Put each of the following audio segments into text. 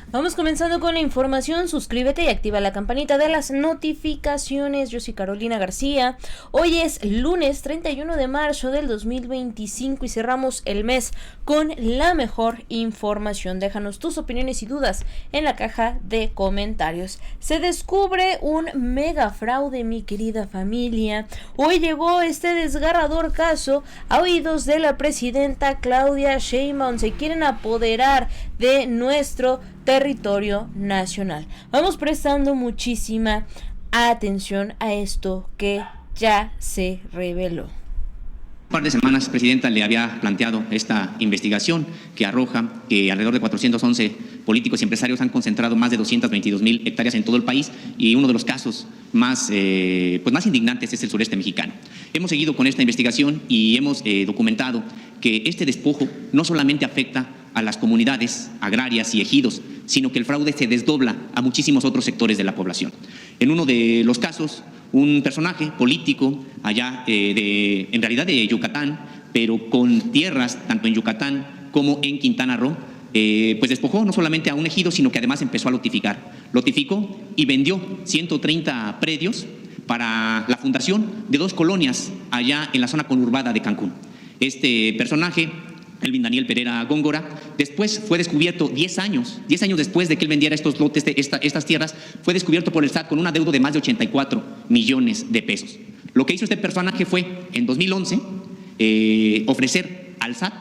Vamos comenzando con la información. Suscríbete y activa la campanita de las notificaciones. Yo soy Carolina García. Hoy es lunes 31 de marzo del 2025 y cerramos el mes con la mejor información. Déjanos tus opiniones y dudas en la caja de comentarios. Se descubre un mega fraude, mi querida familia. Hoy llegó este desgarrador caso a oídos de la presidenta Claudia Sheinbaum. Se quieren apoderar de nuestro territorio nacional. Vamos prestando muchísima atención a esto que ya se reveló. Un par de semanas, Presidenta, le había planteado esta investigación que arroja que alrededor de 411 políticos y empresarios han concentrado más de 222,000 hectáreas en todo el país, y uno de los casos más indignantes es el sureste mexicano. Hemos seguido con esta investigación y hemos documentado que este despojo no solamente afecta a las comunidades agrarias y ejidos, sino que el fraude se desdobla a muchísimos otros sectores de la población. En uno de los casos, un personaje político allá en realidad de Yucatán, pero con tierras tanto en Yucatán como en Quintana Roo, pues despojó no solamente a un ejido, sino que además empezó a lotificar. Lotificó y vendió 130 predios para la fundación de 2 colonias allá en la zona conurbada de Cancún. Este personaje, Elvin Daniel Pereira Góngora, después fue descubierto 10 años después de que él vendiera estos lotes, estas tierras, fue descubierto por el SAT con una deuda de más de 84 millones de pesos. Lo que hizo este personaje fue, en 2011, ofrecer al SAT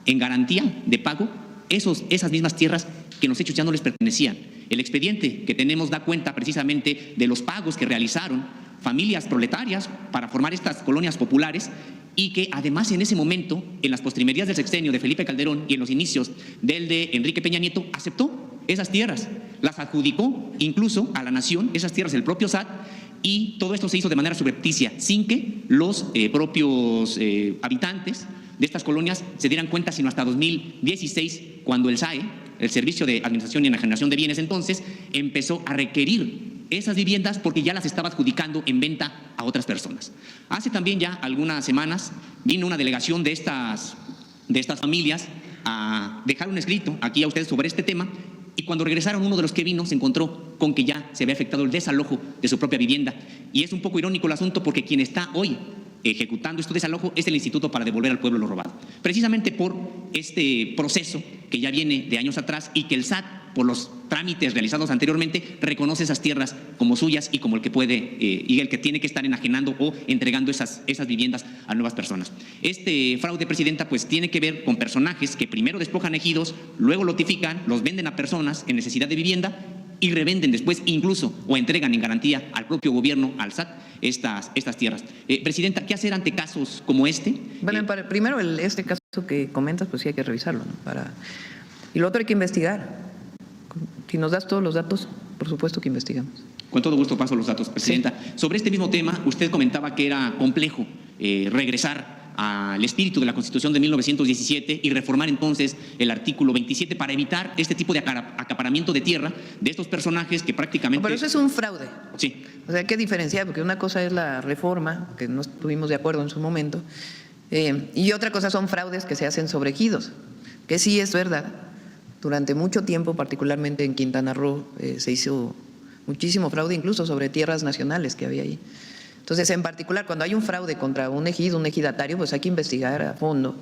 en garantía de pago esas mismas tierras que en los hechos ya no les pertenecían. El expediente que tenemos da cuenta precisamente de los pagos que realizaron familias proletarias para formar estas colonias populares, y que además en ese momento, en las postrimerías del sexenio de Felipe Calderón y en los inicios del de Enrique Peña Nieto, aceptó esas tierras, las adjudicó incluso a la nación, esas tierras del propio SAT, y todo esto se hizo de manera subrepticia, sin que los propios habitantes de estas colonias se dieran cuenta, sino hasta 2016, cuando el SAE, el Servicio de Administración y Enajenación de Bienes, entonces empezó a requerir esas viviendas porque ya las estaba adjudicando en venta a otras personas. Hace también ya algunas semanas vino una delegación de estas familias a dejar un escrito aquí a ustedes sobre este tema, y cuando regresaron, uno de los que vino se encontró con que ya se había efectuado el desalojo de su propia vivienda. Y es un poco irónico el asunto, porque quien está hoy ejecutando este desalojo es el Instituto para Devolver al Pueblo lo Robado, precisamente por este proceso que ya viene de años atrás, y que el SAT, por los trámites realizados anteriormente, reconoce esas tierras como suyas y como el que puede y el que tiene que estar enajenando o entregando esas viviendas a nuevas personas. Este fraude, Presidenta, pues tiene que ver con personajes que primero despojan ejidos, luego lotifican, los venden a personas en necesidad de vivienda y revenden después incluso o entregan en garantía al propio gobierno, al SAT, estas tierras. Presidenta, ¿qué hacer ante casos como este? Bueno, primero este caso que comentas, pues sí hay que revisarlo, ¿no? Y lo otro hay que investigar. Si nos das todos los datos, por supuesto que investigamos. Con todo gusto paso los datos, Presidenta. Sí. Sobre este mismo tema, usted comentaba que era complejo regresar al espíritu de la Constitución de 1917 y reformar entonces el artículo 27 para evitar este tipo de acaparamiento de tierra de estos personajes que prácticamente… No, pero eso es un fraude. Sí. O sea, hay que diferenciar, porque una cosa es la reforma, que no estuvimos de acuerdo en su momento, y otra cosa son fraudes que se hacen sobre ejidos, que sí es verdad. Durante mucho tiempo, particularmente en Quintana Roo, se hizo muchísimo fraude, incluso sobre tierras nacionales que había ahí. Entonces, en particular, cuando hay un fraude contra un ejido, un ejidatario, pues hay que investigar a fondo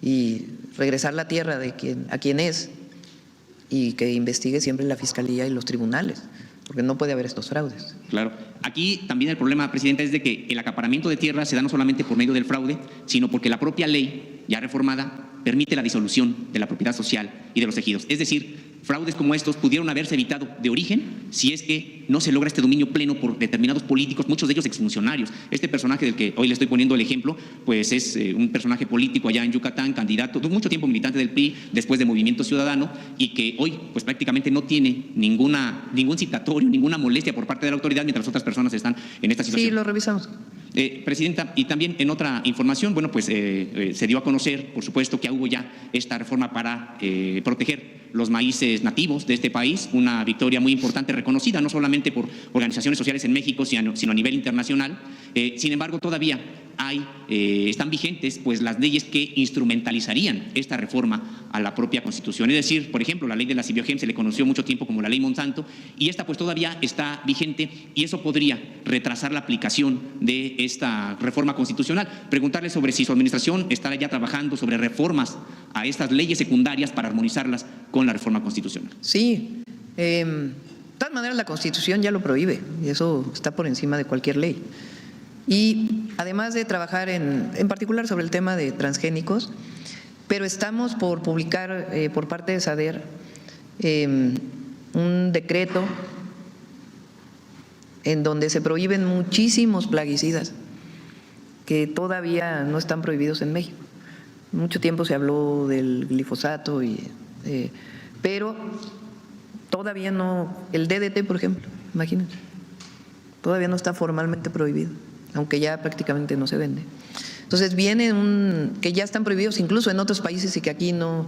y regresar la tierra a quien es, y que investigue siempre la Fiscalía y los tribunales, porque no puede haber estos fraudes. Claro. Aquí también el problema, Presidenta, es de que el acaparamiento de tierra se da no solamente por medio del fraude, sino porque la propia ley, ya reformada, permite la disolución de la propiedad social y de los ejidos. Es decir, fraudes como estos pudieron haberse evitado de origen si es que no se logra este dominio pleno por determinados políticos, muchos de ellos exfuncionarios. Este personaje del que hoy le estoy poniendo el ejemplo, pues es un personaje político allá en Yucatán, candidato, mucho tiempo militante del PRI, después de Movimiento Ciudadano, y que hoy pues prácticamente no tiene ningún citatorio, ninguna molestia por parte de la autoridad, mientras otras personas están en esta situación. Sí, lo revisamos. Presidenta, y también en otra información, bueno, pues se dio a conocer, por supuesto, que hubo ya esta reforma para proteger los maíces nativos de este país, una victoria muy importante, reconocida no solamente por organizaciones sociales en México, sino a nivel internacional. Sin embargo, todavía están vigentes pues las leyes que instrumentalizarían esta reforma a la propia Constitución. Es decir, por ejemplo, la ley de la Sibiogen se le conoció mucho tiempo como la ley Monsanto, y esta pues todavía está vigente, y eso podría retrasar la aplicación de esta reforma constitucional. Preguntarle sobre si su administración estará ya trabajando sobre reformas a estas leyes secundarias para armonizarlas con la reforma constitucional. Sí, de todas maneras la Constitución ya lo prohíbe, y eso está por encima de cualquier ley. Y además de trabajar en particular sobre el tema de transgénicos, pero estamos por publicar por parte de SADER un decreto en donde se prohíben muchísimos plaguicidas que todavía no están prohibidos en México. Mucho tiempo se habló del glifosato, pero todavía no, el DDT, por ejemplo, imagínense, todavía no está formalmente prohibido, aunque ya prácticamente no se vende. Entonces viene que ya están prohibidos incluso en otros países y que aquí no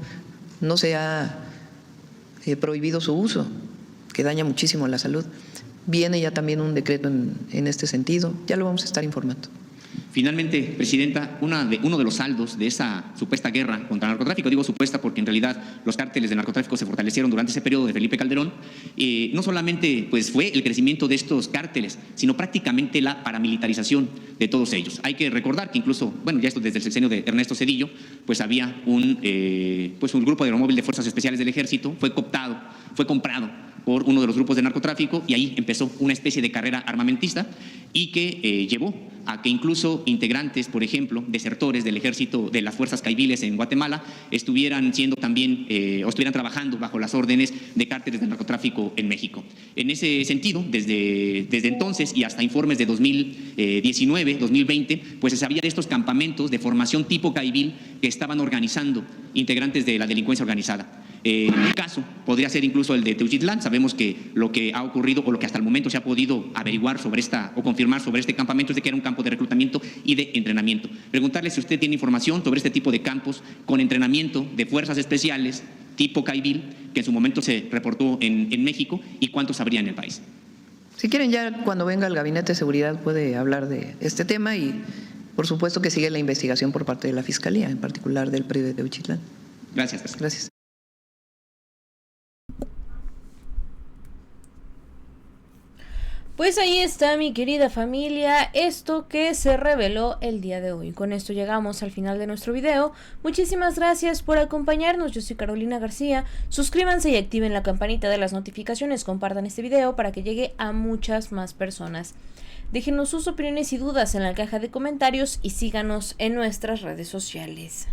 se ha prohibido su uso, que daña muchísimo a la salud. Viene ya también un decreto en este sentido, ya lo vamos a estar informando. Finalmente, Presidenta, uno de los saldos de esa supuesta guerra contra el narcotráfico, digo supuesta porque en realidad los cárteles del narcotráfico se fortalecieron durante ese periodo de Felipe Calderón, no solamente pues, fue el crecimiento de estos cárteles, sino prácticamente la paramilitarización de todos ellos. Hay que recordar que incluso, bueno, ya esto desde el sexenio de Ernesto Zedillo, pues había un grupo de aeromóvil de Fuerzas Especiales del Ejército, fue comprado por uno de los grupos de narcotráfico, y ahí empezó una especie de carrera armamentista, y que llevó a que incluso integrantes, por ejemplo, desertores del ejército, de las fuerzas caiviles en Guatemala, estuvieran siendo también, o estuvieran trabajando bajo las órdenes de cárteles de narcotráfico en México. En ese sentido, desde entonces y hasta informes de 2019, 2020, pues se sabía de estos campamentos de formación tipo caivil que estaban organizando integrantes de la delincuencia organizada. El caso podría ser incluso el de Teuchitlán. Sabemos que lo que ha ocurrido, o lo que hasta el momento se ha podido averiguar sobre o confirmar sobre este campamento, es de que era un campo de reclutamiento y de entrenamiento. Preguntarle si usted tiene información sobre este tipo de campos con entrenamiento de fuerzas especiales tipo caivil, que en su momento se reportó en México, y cuántos habría en el país. Si quieren, ya cuando venga el Gabinete de Seguridad puede hablar de este tema, y por supuesto que sigue la investigación por parte de la Fiscalía, en particular del PRI de Teuchitlán. Gracias. Gracias. Pues ahí está, mi querida familia, esto que se reveló el día de hoy. Con esto llegamos al final de nuestro video. Muchísimas gracias por acompañarnos. Yo soy Carolina García. Suscríbanse y activen la campanita de las notificaciones. Compartan este video para que llegue a muchas más personas. Déjenos sus opiniones y dudas en la caja de comentarios y síganos en nuestras redes sociales.